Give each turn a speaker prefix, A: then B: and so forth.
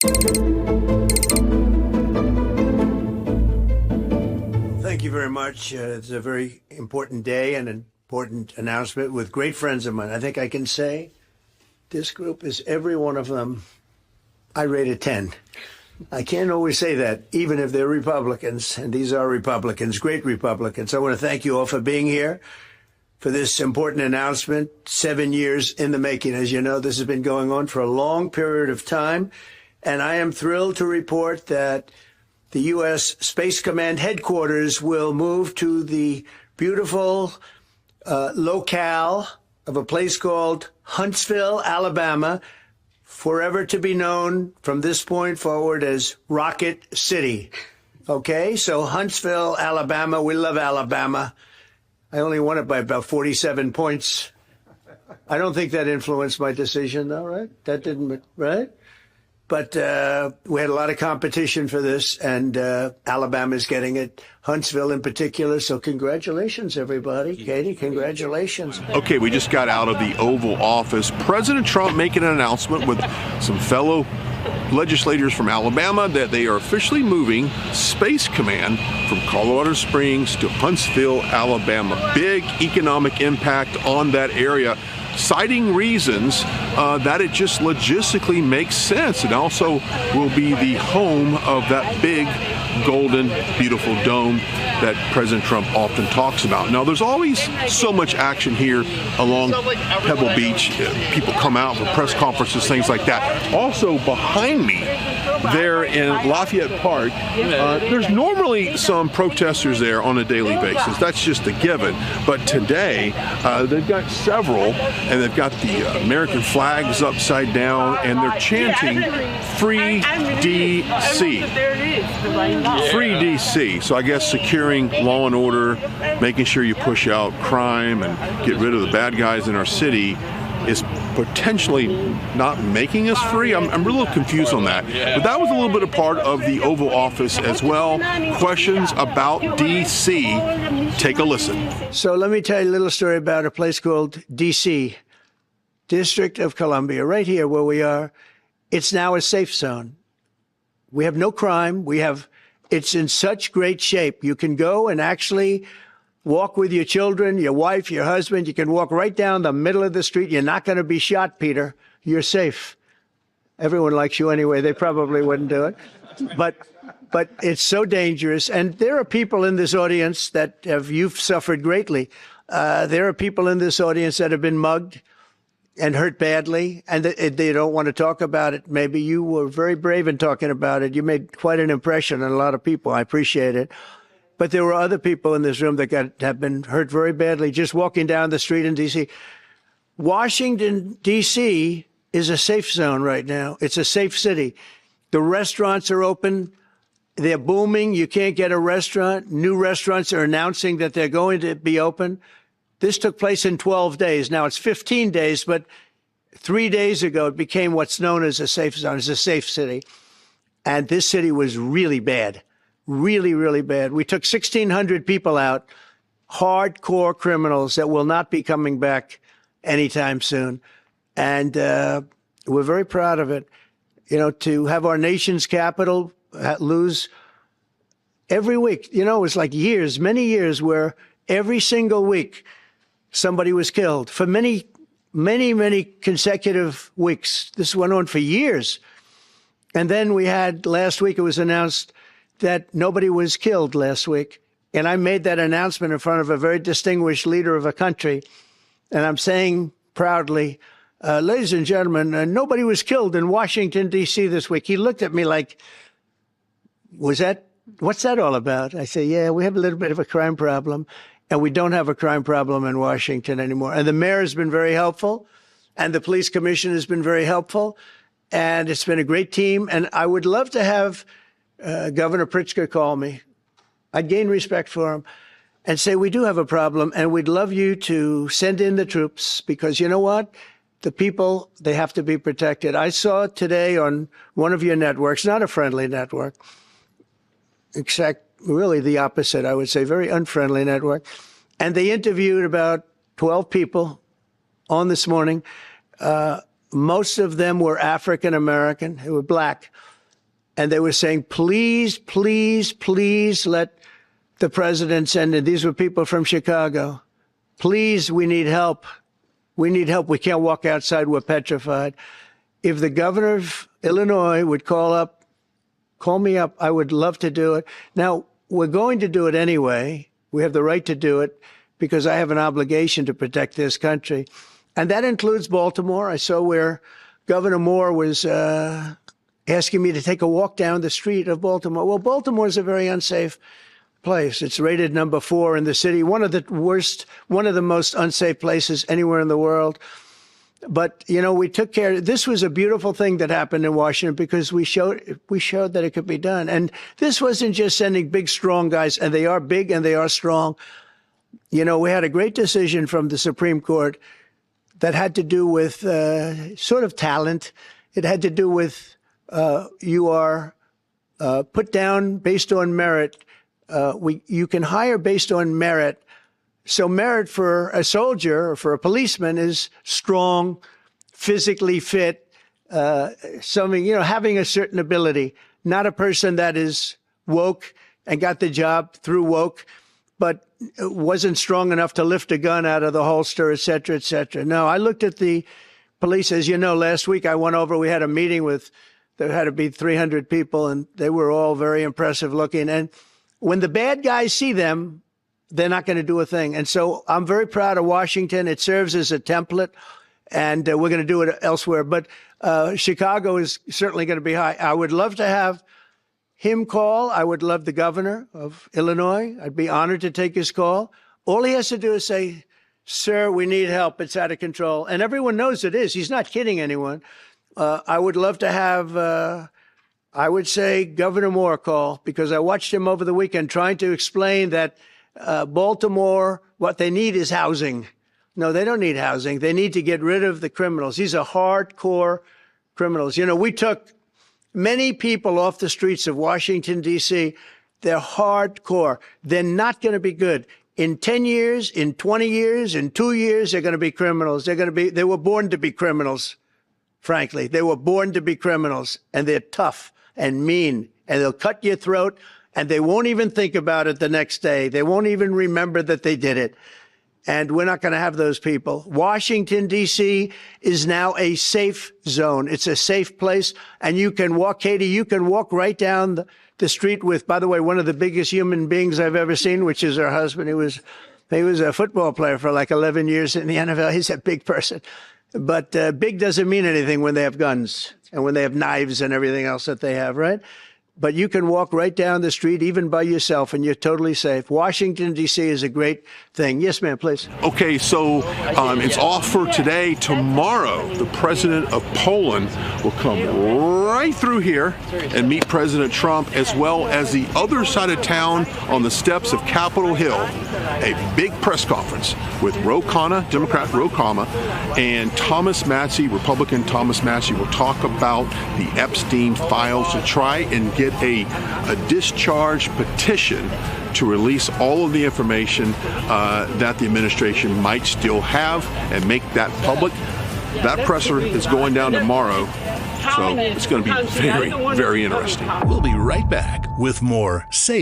A: Thank you very much. It's a very important day and an important announcement with great friends of mine. I think I can say this group is every one of them. I rate a 10. I can't always say that, even if they're Republicans, and these are Republicans, great Republicans. I want to thank you all for being here for this important announcement, 7 years in the making. As you know, this has been going on for a long period of time, and I am thrilled to report that the U.S. Space Command headquarters will move to the beautiful locale of a place called Huntsville, Alabama, forever to be known from this point forward as Rocket City. Okay, so Huntsville, Alabama, we love Alabama. I only won it by about 47 points. I don't think that influenced my decision, though, right? That didn't, right? But we had a lot of competition for this, and Alabama's getting it, Huntsville in particular. So congratulations, everybody. Katie, congratulations.
B: Okay, we just got out of the Oval Office. President Trump making an announcement with some fellow legislators from Alabama that they are officially moving Space Command from Colorado Springs to Huntsville, Alabama. Big economic impact on that area, citing reasons that it just logistically makes sense. It also will be the home of that big, golden, beautiful dome that President Trump often talks about. Now, there's always so much action here along Pebble Beach. People come out for press conferences, things like that. Also, behind me, there in Lafayette Park, there's normally some protesters there on a daily basis. That's just a given. But today, they've got several, and they've got the American flags upside down, and they're chanting "Free DC." Free DC. So I guess securing law and order, making sure you push out crime and get rid of the bad guys in our city is potentially not making us free. I'm a little confused on that. But that was a little bit of part of the Oval Office as well. Questions about DC? Take a listen.
A: So let me tell you a little story about a place called DC, District of Columbia, right here where we are. It's now a safe zone. We have no crime. It's in such great shape. You can go and actually walk with your children, your wife, your husband. You can walk right down the middle of the street. You're not going to be shot, Peter. You're safe. Everyone likes you anyway. They probably wouldn't do it. But it's so dangerous. And there are people in this audience that you've suffered greatly. There are people in this audience that have been mugged and hurt badly, and they don't want to talk about it. Maybe you were very brave in talking about it. You made quite an impression on a lot of people. I appreciate it. But there were other people in this room that have been hurt very badly just walking down the street in D.C. Washington, D.C. is a safe zone right now. It's a safe city. The restaurants are open. They're booming. You can't get a restaurant. New restaurants are announcing that they're going to be open. This took place in 12 days. Now it's 15 days, but 3 days ago, it became what's known as a safe zone. It's a safe city. And this city was really bad, really, really bad. We took 1,600 people out, hardcore criminals that will not be coming back anytime soon. And we're very proud of it. You know, to have our nation's capital lose every week, you know, it was like years, many years where every single week, somebody was killed for many, many, many consecutive weeks. This went on for years. And then we had last week, it was announced that nobody was killed last week. And I made that announcement in front of a very distinguished leader of a country. And I'm saying proudly, ladies and gentlemen, nobody was killed in Washington, D.C. this week. He looked at me like, what's that all about? I say, yeah, we have a little bit of a crime problem. And we don't have a crime problem in Washington anymore. And the mayor has been very helpful, and the police commission has been very helpful, and it's been a great team. And I would love to have Governor Pritzker call me. I'd gain respect for him and say, we do have a problem, and we'd love you to send in the troops, because you know what? The people, they have to be protected. I saw today on one of your networks, not a friendly network, except really the opposite, I would say, very unfriendly network. And they interviewed about 12 people on this morning. most of them were African American, they were black. And they were saying, please, please, please let the president send in. These were people from Chicago. Please, we need help. We need help. We can't walk outside. We're petrified. If the governor of Illinois would call me up, I would love to do it. Now, we're going to do it anyway. We have the right to do it because I have an obligation to protect this country. And that includes Baltimore. I saw where Governor Moore was asking me to take a walk down the street of Baltimore. Well, Baltimore is a very unsafe place. It's rated number 4 in the city, one of the most unsafe places anywhere in the world. But, you know, we took care. This was a beautiful thing that happened in Washington because we showed that it could be done. And this wasn't just sending big, strong guys, and they are big and they are strong. You know, we had a great decision from the Supreme Court that had to do with sort of talent. It had to do with you are put down based on merit. You can hire based on merit. So merit for a soldier or for a policeman is strong, physically fit, having a certain ability, not a person that is woke and got the job through woke, but wasn't strong enough to lift a gun out of the holster, et cetera, et cetera. No, I looked at the police. As you know, last week I went over, we had a meeting there had to be 300 people, and they were all very impressive looking. And when the bad guys see them, they're not going to do a thing. And so I'm very proud of Washington. It serves as a template, and we're going to do it elsewhere. But Chicago is certainly going to be high. I would love to have him call. I would love the governor of Illinois. I'd be honored to take his call. All he has to do is say, sir, we need help. It's out of control. And everyone knows it is. He's not kidding anyone. I would love to have, I would say, Governor Moore call, because I watched him over the weekend trying to explain that Baltimore, what they need is housing. No, they don't need housing. They need to get rid of the criminals. These are hardcore criminals. You know, we took many people off the streets of Washington, D.C. They're hardcore. They're not going to be good. In 10 years, in 20 years, in 2 years, they're going to be criminals. They were born to be criminals, frankly. They were born to be criminals, and they're tough and mean, and they'll cut your throat, and they won't even think about it the next day. They won't even remember that they did it. And we're not going to have those people. Washington, D.C. is now a safe zone. It's a safe place. And you can walk, Katie, you can walk right down the street with, by the way, one of the biggest human beings I've ever seen, which is her husband. He was a football player for like 11 years in the NFL. He's a big person. But big doesn't mean anything when they have guns and when they have knives and everything else that they have, right? But you can walk right down the street, even by yourself, and you're totally safe. Washington, D.C. is a great thing. Yes, ma'am, please.
B: Okay, so it's off for today. Tomorrow, the president of Poland will come right through here and meet President Trump, as well as the other side of town on the steps of Capitol Hill. A big press conference with Khanna, Democrat Khanna, and Thomas Massie, Republican Thomas Massie, will talk about the Epstein files to try and get a discharge petition to release all of the information that the administration might still have and make that public. That presser is going down tomorrow, so it's going to be very, very interesting.
C: We'll be right back with more Say